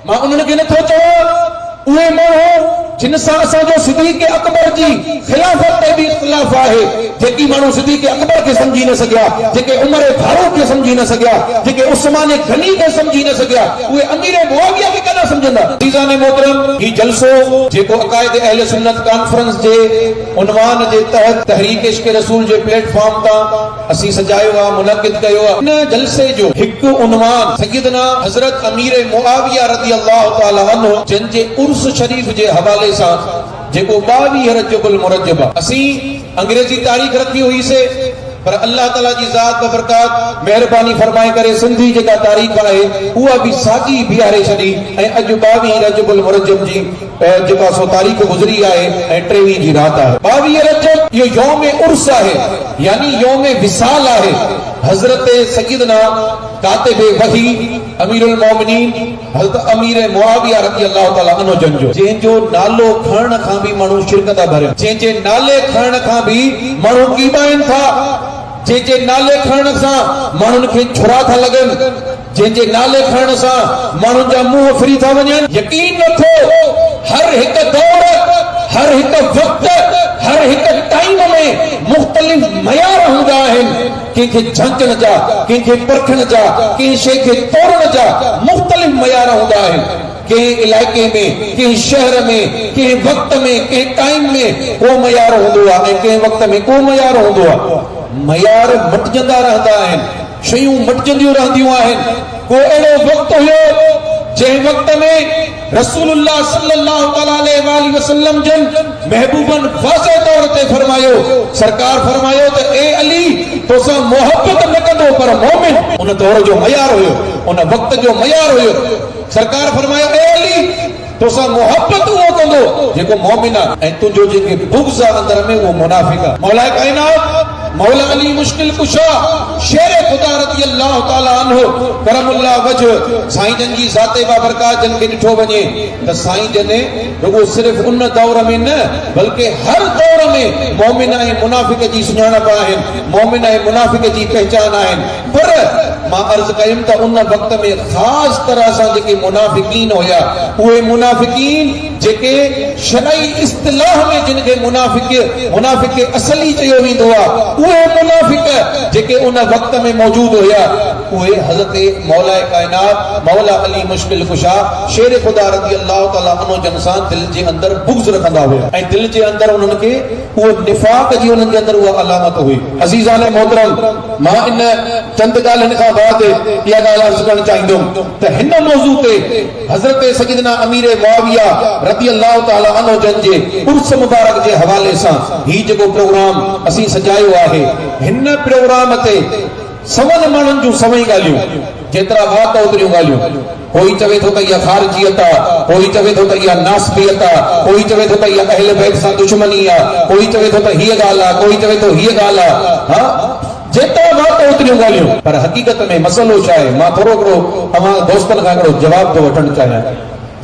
मां उन्हनि खे नथो चवां उहे माण्हू जिन सां असांजो सिद्दीक़ अकबर जी खिलाफत ते बि इख्तिलाफ आहे, जेकी माण्हू सिद्दीक़ अकबर खे समझी न सघिया, जेके उमर फारूक खे समझी न सघिया, जेके उस्मान गनी खे समझी न सघिया, उहे अमीर मुआविया खे केॾा समझंदा। अज़ीज़ान मोहतरम, ही जलसो जेको अकायद अहले सुन्नत कॉन्फ्रेंस जे उन्वान जे तहत तहरीक इश्क रसूल जे प्लेटफॉर्म तां असीं सजायो आहे, मुनक़िद कयो आहे। इन जलसे जो हिकु उन्वान सय्यदना हज़रत अमीर मुआविया रज़ियल्लाहु तआला अन्हु जिन जे उर्स शरीफ जे हवाले सां जेको 22 रजबुल मुरज्जब असीं अंग्रेजी तारीख़ रखी हुई से, पर अल्लाह ताला जी ज़ात बरकात मेहरबानी फरमाए करे सिंधी जेका तारीख़ आहे उहा बि साॻी बीहारे छॾी ऐं अॼु 22 रजबुल मुरज्जब जी जेका सो तारीख़ गुज़री आहे ऐं 23 जी रात आहे। 22 रजब इहो यौम उर्स आहे, यानी यौम विसाल आहे हज़रत सय्यदना कातिब वही अमीरुल मोमिनीन हज़रत अमीर मुआविया रज़ियल्लाहु तआला अन्हु जन जो, जंहिंजो नालो खणण खां बि माण्हू शिरक था भरनि, जंहिंजे नाले खणण खां बि माण्हू कीबाइनि था, जंहिंजे नाले खणण सां माण्हुनि खे छुरा था लॻनि, जंहिंजे नाले खणण सां माण्हुनि जा मुंहं फिरी था वञनि। यकीन रखो हर हिकु दौर, हर हिकु वक़्त, हर हिकु टाइम में मुख़्तलिफ़ मयार हूंदा आहिनि। कंहिंखे झांचण जा, कंहिंखे परखण जा, कंहिं शइ खे तोड़ण जा मुख़्तलिफ़ मयार हूंदा आहिनि। कंहिं इलाइक़े में, कंहिं शहर में, कंहिं वक़्त में, कंहिं टाइम में को मयार हूंदो आहे ऐं कंहिं वक़्त में को मयार हूंदो आहे। मयार मटिजंदा रहंदा आहिनि, शयूं मटिजंदियूं रहंदियूं आहिनि। को अहिड़ो वक़्तु हुयो जंहिं वक़्त में रसूलुल्लाह सल्लल्लाहु अलैहि वसल्लम जन महबूबन वाज़े तौर ते फरमायो, सरकार फरमायो त ए अली तोसां मोहब्बत न कंदो पर मोमिन। उन दौर जो मयार हुयो, उन वक़्त जो मयार हुयो। सरकार फरमायो ए अली तोसां मोहब्बत उहो कंदो जेको मोमिन आहे ऐं तुंहिंजो जेके बुग़्ज़ आहे अंदर में उहो मुनाफ़िक़ आहे। मौला काइनात मौला अली मुश्किल कुशा शेर खुदा रज़ियल्लाहु तआला अन्हु करमुल्लाह वजह साईं जन जी ज़ाते बाबरकात जन खे ॾिठो वञे त साईं जन रुगो सिर्फ़ उन दौर में न बल्कि हर दौर में मोमिन ऐं मुनाफ़िक़ जी सुञाणप आहिनि, मोमिन ऐं मुनाफ़िक़ जी पहचान आहिनि। पर मां अर्ज़ कयुमि त उन वक़्त में ख़ासि तरह सां जेके मुनाफ़िक़ीन हुया, उहे मुनाफ़िक़ीन जेके शरई इस्तिलाह में जिन खे मुनाफ़िक़ असली चयो वेंदो आहे, उहे मुनाफ़िक़ जेके उन वक़्त में मौजूद हुया, उहे हज़रत मौला कायनात मौला अली मुश्किल कुशा शेर खुदा रज़ियल्लाहु तआला अन्हु जन सां दिल जे अंदर बुग़्ज़ रखंदा हुया ऐं दिल जे अंदर उन्हनि खे उहो निफ़ाक़ जी उन्हनि जे अंदर उहा अलामत हुई। अज़ीज़ान मोहतरम, मां इन चंद ॻाल्हियुनि खां बाद इहा ॻाल्हि अर्ज़ करणु चाहींदुमि त हिन मौज़ू ते हज़रत सय्यदना अमीर मुआविया रज़ियल्लाहु तआला अन्हु जन जे उर्स मुबारक जे हवाले सां ही जेको प्रोग्राम असीं सजायो आहे, हिन प्रोग्राम ते सवन माण्हुनि जूं सभई ॻाल्हियूं, जेतिरा वात ओतिरियूं ॻाल्हियूं। कोई चवे थो त इहा ख़ारिजियत आहे, कोई चवे थो त इहा नासबियत आहे, कोई चवे थो त इहा अहले बैत सां दुश्मनी आहे, कोई चवे थो त हीअ ॻाल्हि आहे, कोई चवे थो हीअ ॻाल्हि आहे। हा, जेतिरा वात ओतिरियूं ॻाल्हियूं, पर हक़ीक़त में मसलो छा आहे? मां थोरो हिकिड़ो तव्हां दोस्तनि खां हिकिड़ो जवाब थो वठणु चाहियां।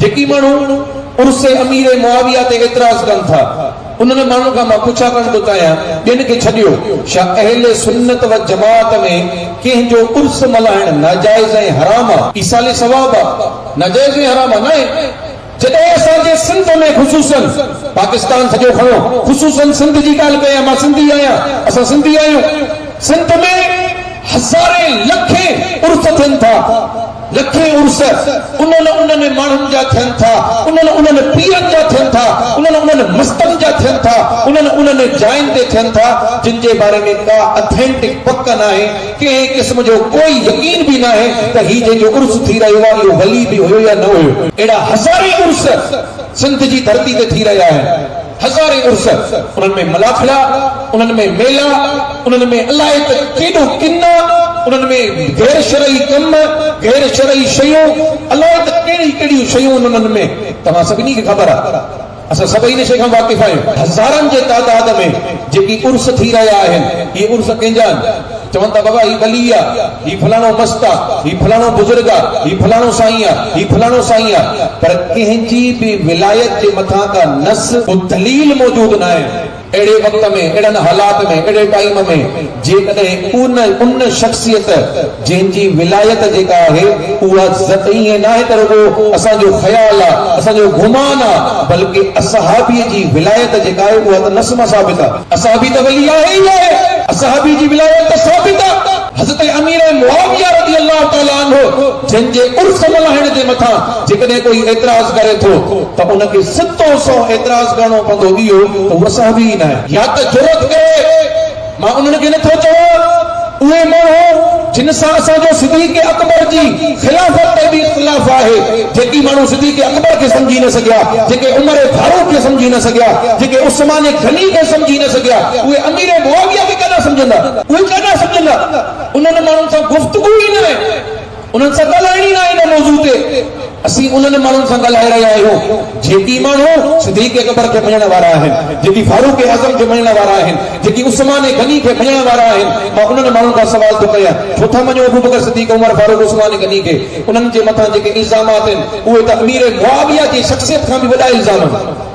जेकी माण्हू उर्स अमीर मुआविया ते एतिराज़ कनि था, उन्हनि माण्हुनि खां मां पुछा करणु थो चाहियां, ॿियनि खे छॾियो, छा अहले सुन्नत व जमात में कंहिंजो उर्स मल्हाइणु नाजाइज़ ऐं हराम आहे? ईसाले सवाब आहे, नाजाइज़ ऐं हराम आहे न? जॾहिं असांजे सिंध में ख़ुसूसन, पाकिस्तान सॼो खणो, ख़ुसूसन सिंध जी ॻाल्हि कयां, मां सिंधी आहियां, असां सिंधी आहियूं। सिंध में हज़ारे लखे उर्स थियनि था, लखे उर्स उन्हनि माण्हुनि जा थियनि था, उन्हनि पीरनि जा थियनि था, उन्हनि मस्तनि जा थियनि था, उन्हनि जाइनि ते थियनि था जिन जे बारे में का ऑथेंटिक पक न आहे, कंहिं क़िस्म जो कोई यकीन बि न आहे त ही जंहिंजो उर्स थी रहियो आहे इहो वली बि हुयो या न हुयो। अहिड़ा हज़ारे उर्स सिंध जी धरती ते थी रहिया आहिनि, हज़ारे उर्स। उन्हनि में मलाखड़ा, उन्हनि में मेला, उन्हनि में अलाए त केॾो किना, उन्हनि में गैर शरई कम, गैर शरई शयूं, अलाए त कहिड़ी कहिड़ियूं शयूं उन्हनि में, तव्हां सभिनी खे ख़बर आहे, असां सभई इन शइ खां वाक़िफ़ आहियूं। हज़ारनि जे तादाद में जेकी उर्स थी रहिया आहिनि, इहे उर्स कंहिंजा आहिनि? चवनि था बाबा ही वली आहे, ही फलाणो मस्त आहे, ही फलाणो बुज़ुर्ग आहे, ही फलाणो साईं आहे, ही फलाणो साईं आहे, पर कंहिंजी बि विलायत जे मथां का नस को दलील मौजूद न आहे। अड़े वक्त में, अड़न हालात में, अड़े टाइम में जेकॾहिं उन शख्सियत जंहिंजी विलायत जेका आहे उहा ईअं न आहे त रुगो असांजो ख़्याल आहे, असांजो गुमान आहे, बल्कि असहाबीअ जी विलायत जेका आहे उहा त नस्म साबित आहे। असहाबी त वली आहे ई आहे, असहाबी जी विलायत त साबित आहे। हज़रत अमीर मुआविया रज़ियल्लाहु तआला अन्हु जंहिंजे उर्स मल्हाइण जे मथां जेकॾहिं कोई एतिराज़ करे थो त उनखे 100 एतिराज़ करणो पवंदो, इहो त उहा सहाबी न आहे। या त जुरत करे, मां उन्हनि खे नथो चवां उहे माण्हू जिन सां असांजो सिद्दीक़ अकबर जी ख़िलाफ़त ते बि इख़्तिलाफ़ आहे, जेकी माण्हू सिद्दीक़ अकबर खे सम्झी न सघिया, जेके उमर फारूक खे सम्झी न सघिया, जेके उस्मान गनी खे सम्झी न सघिया, उहे अमीर मुआविया खे केॾा सम्झंदा? उहे केॾा सम्झंदा? उन्हनि माण्हुनि सां गुफ़्तगू ई न आहे, उन्हनि सां ॻाल्हाइण ई न आहे इन मौज़ू ते। असीं उन्हनि माण्हुनि सां ॻाल्हाए रहिया आहियूं जेकी माण्हू सिद्दीक़ अकबर खे मञण वारा आहिनि, जेकी फारूक आज़म खे मञण वारा आहिनि, जेकी उस्मान गनी खे मञण वारा आहिनि। मां उन्हनि माण्हुनि खां सवाल थो कयां, छो था मञो अबू बकर सिद्दीक़, उमर फारूक, उस्मान गनी खे? उन्हनि जे मथां जेके इल्ज़ामात आहिनि उहे त अमीर मुआविया जी शख़्सियत खां बि वॾा इल्ज़ाम आहिनि।